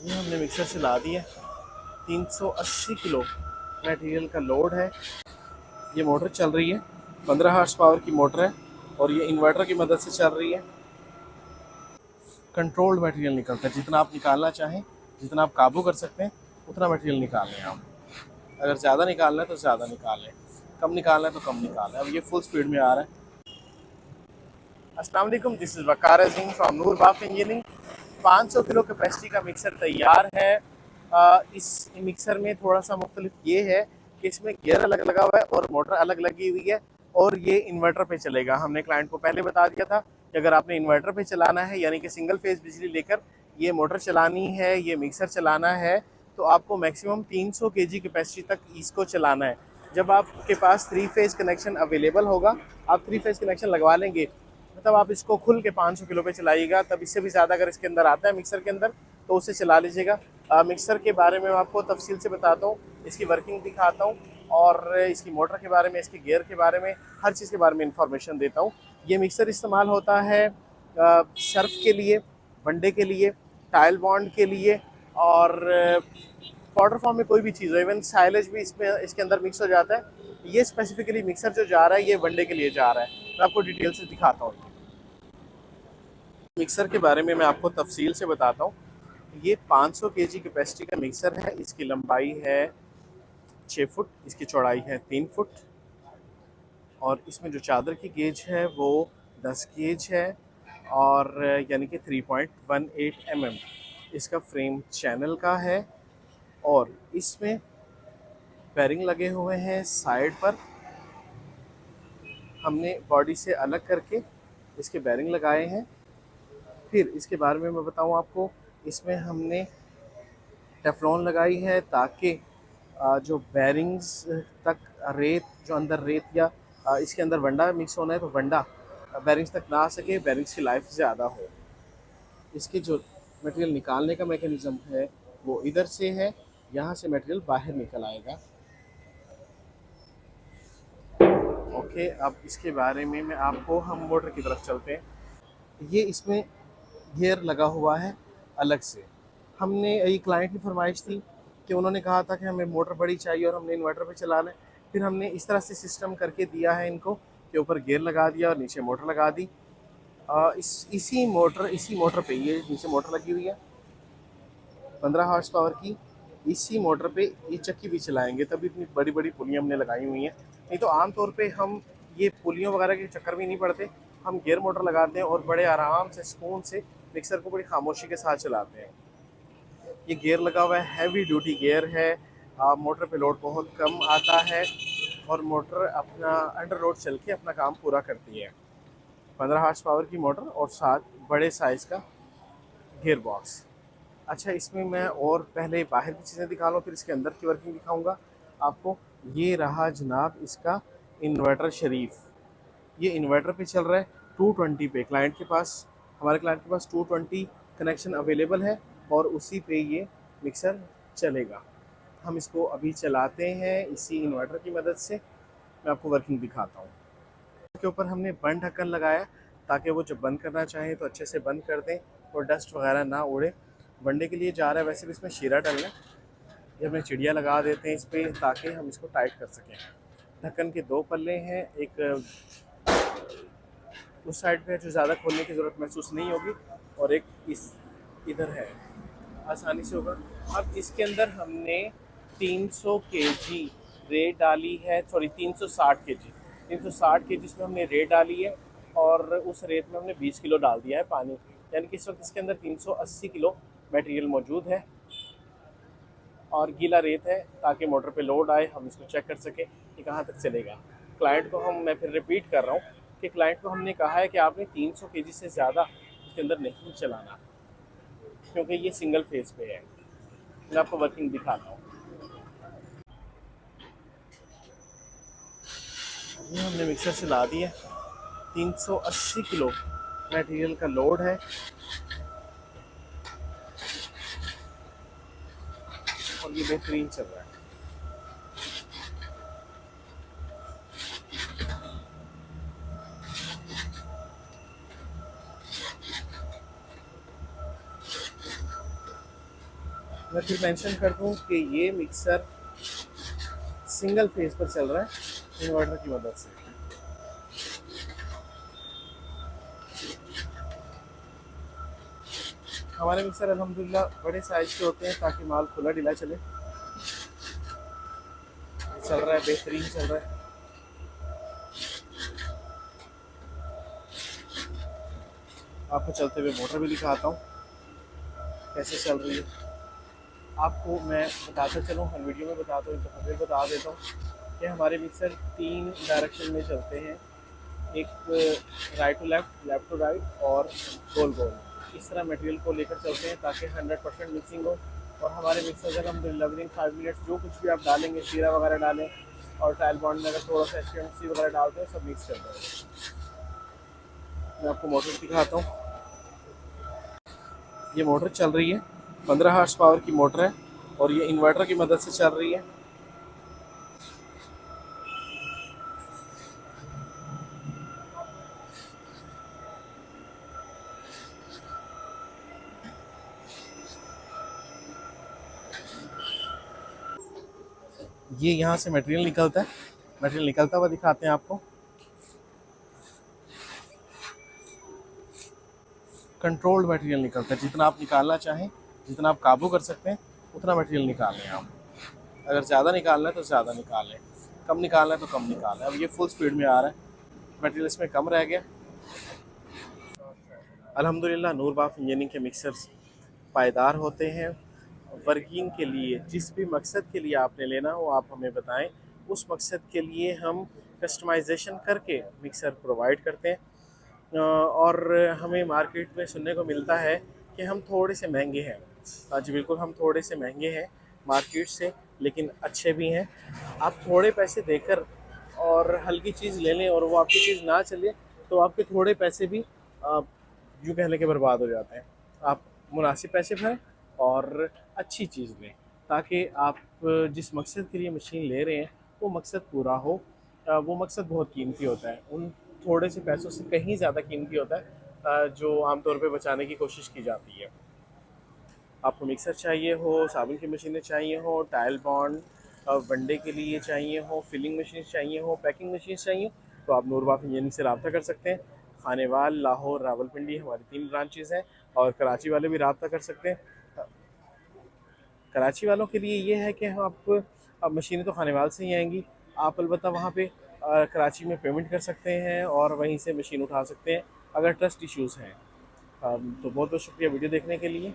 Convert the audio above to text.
ये हमने मिक्सर चला दिया। 380 किलो मटेरियल का लोड है। ये मोटर चल रही है, 15 हॉर्स पावर की मोटर है और ये इन्वर्टर की मदद से चल रही है। कंट्रोल्ड मटेरियल निकलता है, जितना आप निकालना चाहें, जितना आप काबू कर सकते हैं उतना मटेरियल निकाल लें आप। अगर ज़्यादा निकालना है तो ज़्यादा निकाल लें, कम निकालना है तो कम निकाल लें। अब ये फुल स्पीड में आ रहा है। अस्सलाम वालेकुम, this is Waqar Azeem from Noor Baf engineering. 500 kilo capacity का मिक्सर तैयार है। इस मिक्सर में थोड़ा सा मुख्तलिफ ये है कि इसमें गियर अलग लगा हुआ है और मोटर अलग लगी हुई है और ये इन्वर्टर पे चलेगा। हमने क्लाइंट को पहले बता दिया था कि अगर आपने इन्वर्टर पे चलाना है, यानी कि सिंगल फेज बिजली लेकर ये मोटर चलानी है, ये मिक्सर चलाना है, तो आपको मैक्सिमम 300 केजी कैपेसिटी तक इसको चलाना है। जब आपके पास 3 फेज कनेक्शन अवेलेबल होगा, आप 3 फेज कनेक्शन लगवा लेंगे, मतलब आप इसको खुल के 500 किलो पे चलाइएगा। तब इससे भी ज़्यादा अगर इसके अंदर आता है मिक्सर के अंदर तो उसे चला लीजिएगा। मिक्सर के बारे में मैं आपको तफसील से बताता हूँ, इसकी वर्किंग दिखाता हूँ और इसकी मोटर के बारे में, इसके गियर के बारे में, हर चीज़ के बारे में इंफॉर्मेशन देता हूँ। ये मिक्सर इस्तेमाल होता है सर्फ के लिए, वनडे के लिए, टाइल बॉन्ड के लिए और पाउडर फॉर्म में कोई भी चीज़ हो, इवन साइलेज भी इसमें इसके अंदर मिक्स हो जाता है। ये स्पेसिफिकली मिक्सर जो जा रहा है ये वनडे के लिए जा रहा है। मैं आपको डिटेल से दिखाता हूँ। मिक्सर के बारे में मैं आपको तफसील से बताता हूँ। ये 500 केजी कैपेसिटी का मिक्सर है। इसकी लंबाई है 6 फुट, इसकी चौड़ाई है 3 फुट और इसमें जो चादर की गेज है वो 10 गेज है और यानी कि 3.18 mm इसका फ्रेम चैनल का है और इसमें बेरिंग लगे हुए हैं साइड पर। हमने बॉडी से अलग करके इसके बेरिंग लगाए हैं। फिर इसके बारे में मैं बताऊं आपको, इसमें हमने टेफ्लॉन लगाई है ताकि जो बेरिंग्स तक रेत, जो अंदर रेत या इसके अंदर वंडा मिक्स होना है तो वंडा बेरिंग्स तक ना आ सके, बेरिंग्स की लाइफ ज़्यादा हो। इसके जो मटेरियल निकालने का मैकेनिज़्म है वो इधर से है, यहाँ से मटेरियल बाहर निकल आएगा। ओके, अब इसके बारे में मैं आपको, हम मोटर की तरफ चलते हैं। ये इसमें गियर लगा हुआ है अलग से। हमने, ये क्लाइंट की फरमाइश थी कि उन्होंने कहा था कि हमें मोटर बड़ी चाहिए और हमने इन्वर्टर पे चलाना है। फिर हमने इस तरह से सिस्टम करके दिया है इनको कि ऊपर गियर लगा दिया और नीचे मोटर लगा दी। इसी मोटर पे, ये नीचे मोटर लगी हुई है 15 हॉर्स पावर की। इसी मोटर पे ये चक्की भी चलाएंगे, तभी इतनी बड़ी बड़ी पुलियाँ हमने लगाई हुई हैं। नहीं तो आमतौर पे हम ये पुलियों वगैरह के चक्कर में नहीं पड़ते, हम गियर मोटर लगाते हैं और बड़े आराम से सुकून से मिक्सर को बड़ी खामोशी के साथ चलाते हैं। ये गियर लगा हुआ है, हैवी ड्यूटी गियर है। मोटर पे लोड बहुत कम आता है और मोटर अपना अंडर लोड चल के अपना काम पूरा करती है। 15 हॉर्स पावर की मोटर और साथ बड़े साइज़ का गियर बॉक्स। अच्छा, इसमें मैं और पहले बाहर की चीज़ें दिखा लूँ फिर इसके अंदर की वर्किंग दिखाऊंगा आपको। ये रहा जनाब इसका इन्वर्टर शरीफ। ये इन्वर्टर पे चल रहा है 220 पे। क्लाइंट के पास, हमारे क्लाइंट के पास 220 कनेक्शन अवेलेबल है और उसी पे ये मिक्सर चलेगा। हम इसको अभी चलाते हैं इसी इन्वर्टर की मदद से। मैं आपको वर्किंग दिखाता हूँ। के ऊपर हमने बंद ढक्कन लगाया ताकि वो जब बंद करना चाहें तो अच्छे से बंद कर दें और डस्ट वगैरह ना उड़े। वनडे के लिए जा रहा है, वैसे भी इसमें शीरा डलना है। ये हमने चिड़िया लगा देते हैं इस पर ताकि हम इसको टाइट कर सकें। ढक्कन के 2 पल्ले हैं, एक उस साइड पे जो ज़्यादा खोलने की ज़रूरत महसूस नहीं होगी और एक इस इधर है, आसानी से होगा। अब इसके अंदर हमने 300 केजी रेत डाली है, सॉरी 360 केजी, 360 केजी इसमें हमने रेत डाली है और उस रेत में हमने 20 किलो डाल दिया है पानी। यानी कि इस वक्त इसके अंदर 380 किलो मटेरियल मौजूद है और गीला रेत है ताकि मोटर पे लोड आए, हम इसको चेक कर सकें कि कहाँ तक चलेगा। क्लाइंट को मैं फिर रिपीट कर रहा हूँ कि क्लाइंट को हमने कहा है कि आपने 300 केजी से ज़्यादा इसके अंदर नहीं चलाना क्योंकि ये सिंगल फेज पे है। मैं आपको वर्किंग दिखाता हूँ। ये हमने मिक्सर चला दिया। 380 किलो मटेरियल का लोड है और ये बेहतरीन चल रहा है। मैं फिर मेंशन कर दूं कि ये मिक्सर सिंगल फेज पर चल रहा है इन्वर्टर की मदद से। हमारे मिक्सर अल्हम्दुलिल्लाह बड़े साइज के होते हैं ताकि माल खुला ढीला चले। चल रहा है, बेहतरीन चल रहा है। आपको चलते हुए मोटर भी दिखाता हूँ कैसे चल रही है। आपको मैं बताता चलूँ, हर वीडियो में बताता हूँ, तो फिर बता देता हूँ कि हमारे मिक्सर 3 डायरेक्शन में चलते हैं। एक right to left, left to right और गोल गोल। इस तरह मटेरियल को लेकर चलते हैं ताकि 100% मिक्सिंग हो। और हमारे मिक्सर से हम डिलीवरिंग 5 मिनट्स जो कुछ भी आप डालेंगे, शीरा वगैरह डालें और टाइल बॉन्ड में अगर थोड़ा सा एसकेएमसी वगैरह डालते हैं, सब मिक्स करते हैं। मैं आपको मोटर दिखाता हूँ। ये मोटर चल रही है, 15 हॉर्स पावर की मोटर है और ये इन्वर्टर की मदद से चल रही है। ये यहाँ से मटेरियल निकलता है, मटेरियल निकलता हुआ दिखाते हैं आपको। कंट्रोल्ड मटेरियल निकलता है, जितना आप निकालना चाहें, जितना आप काबू कर सकते हैं उतना मटेरियल निकाल लें आप। अगर ज़्यादा निकालना है तो ज़्यादा निकाल लें, कम निकालना है तो कम निकाल लें। अब ये फुल स्पीड में आ रहा है, मटेरियल इसमें कम रह गया। अल्हम्दुलिल्लाह नूरबाफ इंजीनियरिंग के मिक्सर्स पायदार होते हैं। वर्किंग के लिए जिस भी मकसद के लिए आपने लेना हो आप हमें बताएं, उस मकसद के लिए हम कस्टमाइजेशन करके मिक्सर प्रोवाइड करते हैं। और हमें मार्केट में सुनने को मिलता है कि हम थोड़े से महंगे हैं। जी बिल्कुल, हम थोड़े से महंगे हैं मार्केट से, लेकिन अच्छे भी हैं। आप थोड़े पैसे देकर और हल्की चीज़ ले लें और वो आपकी चीज़ ना चले तो आपके थोड़े पैसे भी यूँ कहने के बर्बाद हो जाते हैं। आप मुनासिब पैसे भरें और अच्छी चीज़ लें ताकि आप जिस मकसद के लिए मशीन ले रहे हैं वो मकसद पूरा हो। वो मकसद बहुत कीमती होता है, उन थोड़े से पैसों से कहीं ज़्यादा कीमती होता है जो आमतौर पे बचाने की कोशिश की जाती है। आपको मिक्सर चाहिए हो, साबुन की मशीनें चाहिए हो, टाइल बॉन्ड वनडे के लिए चाहिए हो, फिलिंग मशीन चाहिए हो, पैकिंग मशीन चाहिए, तो आप नूरबाफ इंजीनियरिंग से रब्ता कर सकते हैं। खानेवाल, लाहौर, रावलपिंडी हमारी 3 ब्रांचेज़ हैं और कराची वाले भी रब्ता कर सकते हैं। कराची वालों के लिए ये है कि हम आप अब मशीनें तो खानेवाल से ही आएंगी, आप अलबत्ता वहाँ पे कराची में पेमेंट कर सकते हैं और वहीं से मशीन उठा सकते हैं अगर ट्रस्ट इश्यूज़ हैं। तो बहुत बहुत शुक्रिया वीडियो देखने के लिए।